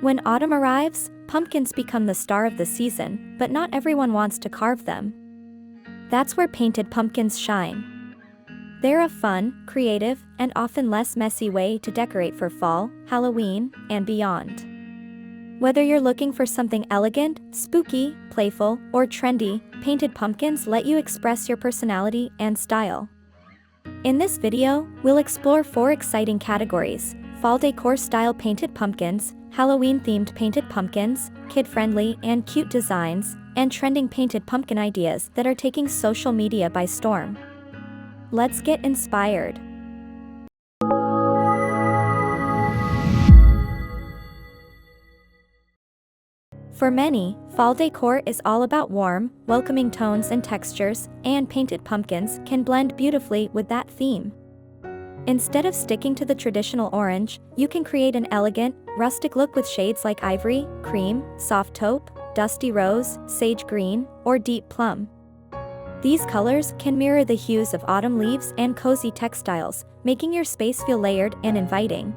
When autumn arrives, pumpkins become the star of the season, but not everyone wants to carve them. That's where painted pumpkins shine. They're a fun, creative, and often less messy way to decorate for fall, Halloween, and beyond. Whether you're looking for something elegant, spooky, playful, or trendy, painted pumpkins let you express your personality and style. In this video, we'll explore 4 exciting categories: fall decor style painted pumpkins, Halloween-themed painted pumpkins, kid-friendly and cute designs, and trending painted pumpkin ideas that are taking social media by storm. Let's get inspired. For many, fall decor is all about warm, welcoming tones and textures, and painted pumpkins can blend beautifully with that theme. Instead of sticking to the traditional orange, you can create an elegant, rustic look with shades like ivory, cream, soft taupe, dusty rose, sage green, or deep plum. These colors can mirror the hues of autumn leaves and cozy textiles, making your space feel layered and inviting.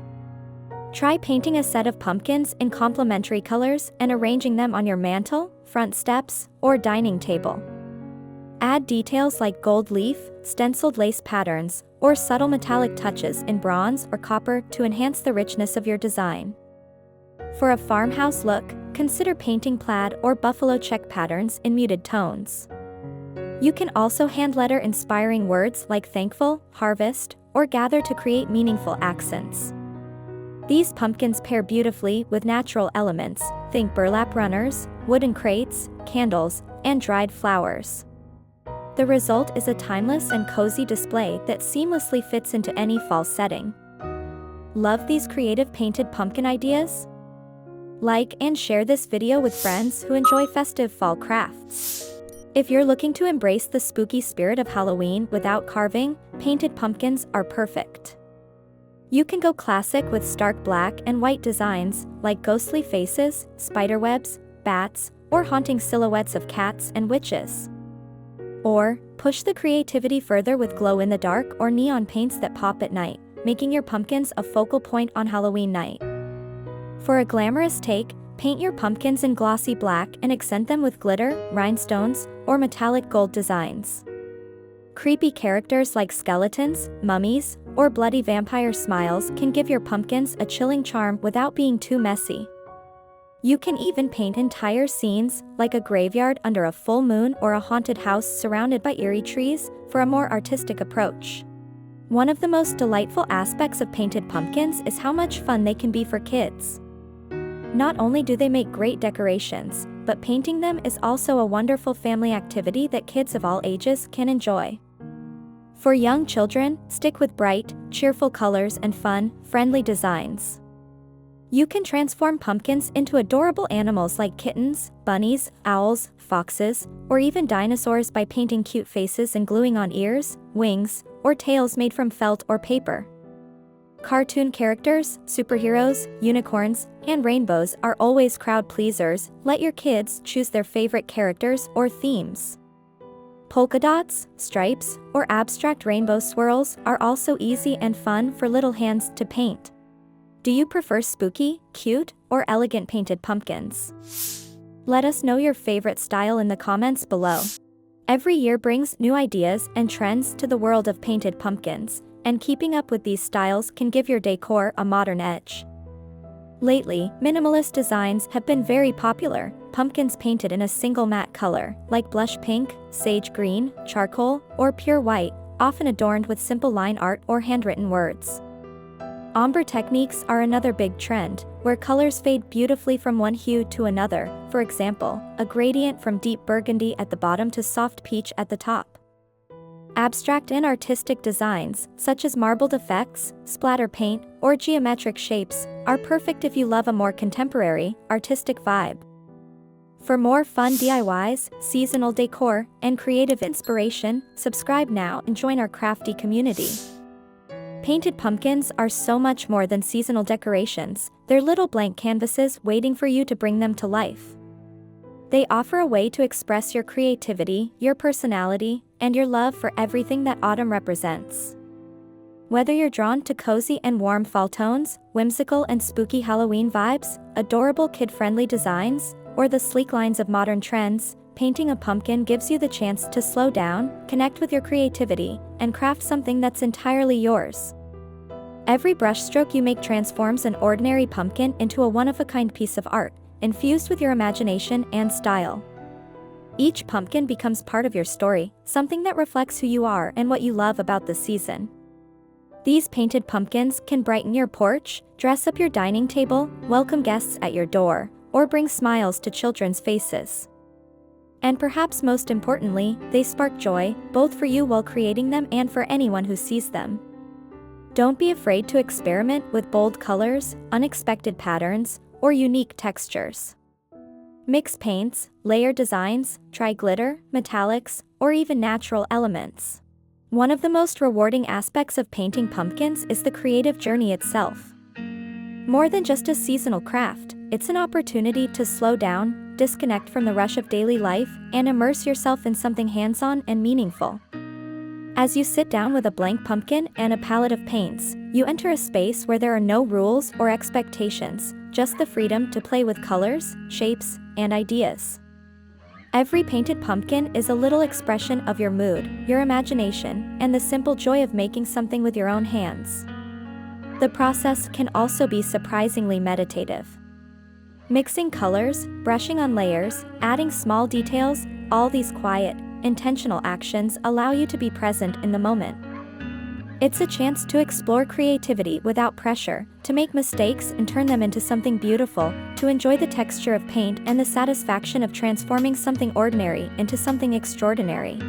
Try painting a set of pumpkins in complementary colors and arranging them on your mantle, front steps, or dining table. Add details like gold leaf, stenciled lace patterns, or subtle metallic touches in bronze or copper to enhance the richness of your design. For a farmhouse look, consider painting plaid or buffalo check patterns in muted tones. You can also hand letter inspiring words like thankful, harvest, or gather to create meaningful accents. These pumpkins pair beautifully with natural elements, think burlap runners, wooden crates, candles, and dried flowers. The result is a timeless and cozy display that seamlessly fits into any fall setting. Love these creative painted pumpkin ideas? Like and share this video with friends who enjoy festive fall crafts. If you're looking to embrace the spooky spirit of Halloween without carving, painted pumpkins are perfect. You can go classic with stark black and white designs, like ghostly faces, spiderwebs, bats, or haunting silhouettes of cats and witches. Or, push the creativity further with glow-in-the-dark or neon paints that pop at night, making your pumpkins a focal point on Halloween night. For a glamorous take, paint your pumpkins in glossy black and accent them with glitter, rhinestones, or metallic gold designs. Creepy characters like skeletons, mummies, or bloody vampire smiles can give your pumpkins a chilling charm without being too messy. You can even paint entire scenes, like a graveyard under a full moon or a haunted house surrounded by eerie trees, for a more artistic approach. One of the most delightful aspects of painted pumpkins is how much fun they can be for kids. Not only do they make great decorations, but painting them is also a wonderful family activity that kids of all ages can enjoy. For young children, stick with bright, cheerful colors and fun, friendly designs. You can transform pumpkins into adorable animals like kittens, bunnies, owls, foxes, or even dinosaurs by painting cute faces and gluing on ears, wings, or tails made from felt or paper. Cartoon characters, superheroes, unicorns, and rainbows are always crowd pleasers. Let your kids choose their favorite characters or themes. Polka dots, stripes, or abstract rainbow swirls are also easy and fun for little hands to paint. Do you prefer spooky, cute, or elegant painted pumpkins? Let us know your favorite style in the comments below. Every year brings new ideas and trends to the world of painted pumpkins, and keeping up with these styles can give your decor a modern edge. Lately, minimalist designs have been very popular, pumpkins painted in a single matte color, like blush pink, sage green, charcoal, or pure white, often adorned with simple line art or handwritten words. Ombre techniques are another big trend, where colors fade beautifully from one hue to another, for example, a gradient from deep burgundy at the bottom to soft peach at the top. Abstract and artistic designs, such as marbled effects, splatter paint, or geometric shapes, are perfect if you love a more contemporary, artistic vibe. For more fun DIYs, seasonal decor, and creative inspiration, subscribe now and join our crafty community. Painted pumpkins are so much more than seasonal decorations, they're little blank canvases waiting for you to bring them to life. They offer a way to express your creativity, your personality, and your love for everything that autumn represents. Whether you're drawn to cozy and warm fall tones, whimsical and spooky Halloween vibes, adorable kid-friendly designs, or the sleek lines of modern trends, painting a pumpkin gives you the chance to slow down, connect with your creativity, and craft something that's entirely yours. Every brushstroke you make transforms an ordinary pumpkin into a one-of-a-kind piece of art, infused with your imagination and style. Each pumpkin becomes part of your story, something that reflects who you are and what you love about the season. These painted pumpkins can brighten your porch, dress up your dining table, welcome guests at your door, or bring smiles to children's faces. And perhaps most importantly, they spark joy, both for you while creating them and for anyone who sees them. Don't be afraid to experiment with bold colors, unexpected patterns, or unique textures. Mix paints, layer designs, try glitter, metallics, or even natural elements. One of the most rewarding aspects of painting pumpkins is the creative journey itself. More than just a seasonal craft, it's an opportunity to slow down, disconnect from the rush of daily life, and immerse yourself in something hands-on and meaningful. As you sit down with a blank pumpkin and a palette of paints, you enter a space where there are no rules or expectations, just the freedom to play with colors, shapes, and ideas. Every painted pumpkin is a little expression of your mood, your imagination, and the simple joy of making something with your own hands. The process can also be surprisingly meditative. Mixing colors, brushing on layers, adding small details, all these quiet, intentional actions allow you to be present in the moment. It's a chance to explore creativity without pressure, to make mistakes and turn them into something beautiful, to enjoy the texture of paint and the satisfaction of transforming something ordinary into something extraordinary.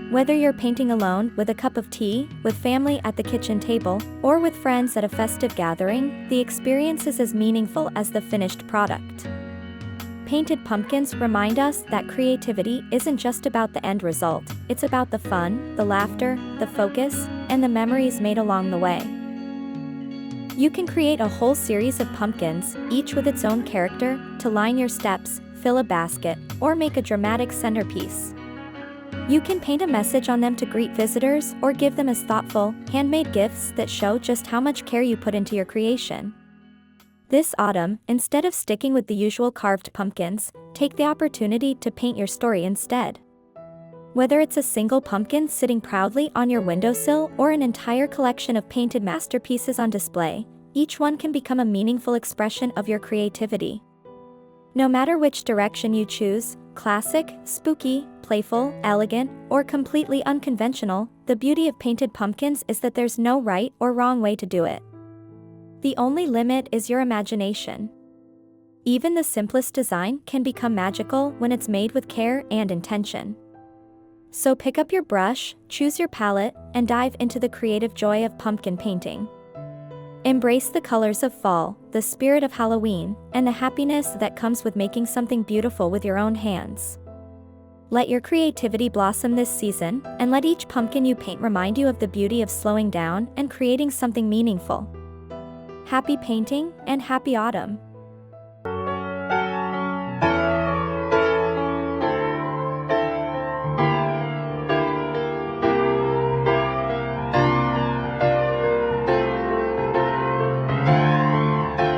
Whether you're painting alone with a cup of tea, with family at the kitchen table, or with friends at a festive gathering, the experience is as meaningful as the finished product. Painted pumpkins remind us that creativity isn't just about the end result, it's about the fun, the laughter, the focus, and the memories made along the way. You can create a whole series of pumpkins, each with its own character, to line your steps, fill a basket, or make a dramatic centerpiece. You can paint a message on them to greet visitors or give them as thoughtful, handmade gifts that show just how much care you put into your creation. This autumn, instead of sticking with the usual carved pumpkins, take the opportunity to paint your story instead. Whether it's a single pumpkin sitting proudly on your windowsill or an entire collection of painted masterpieces on display, each one can become a meaningful expression of your creativity. No matter which direction you choose, classic, spooky, playful, elegant, or completely unconventional, the beauty of painted pumpkins is that there's no right or wrong way to do it. The only limit is your imagination. Even the simplest design can become magical when it's made with care and intention. So pick up your brush, choose your palette, and dive into the creative joy of pumpkin painting. Embrace the colors of fall, the spirit of Halloween, and the happiness that comes with making something beautiful with your own hands. Let your creativity blossom this season, and let each pumpkin you paint remind you of the beauty of slowing down and creating something meaningful. Happy painting and happy autumn!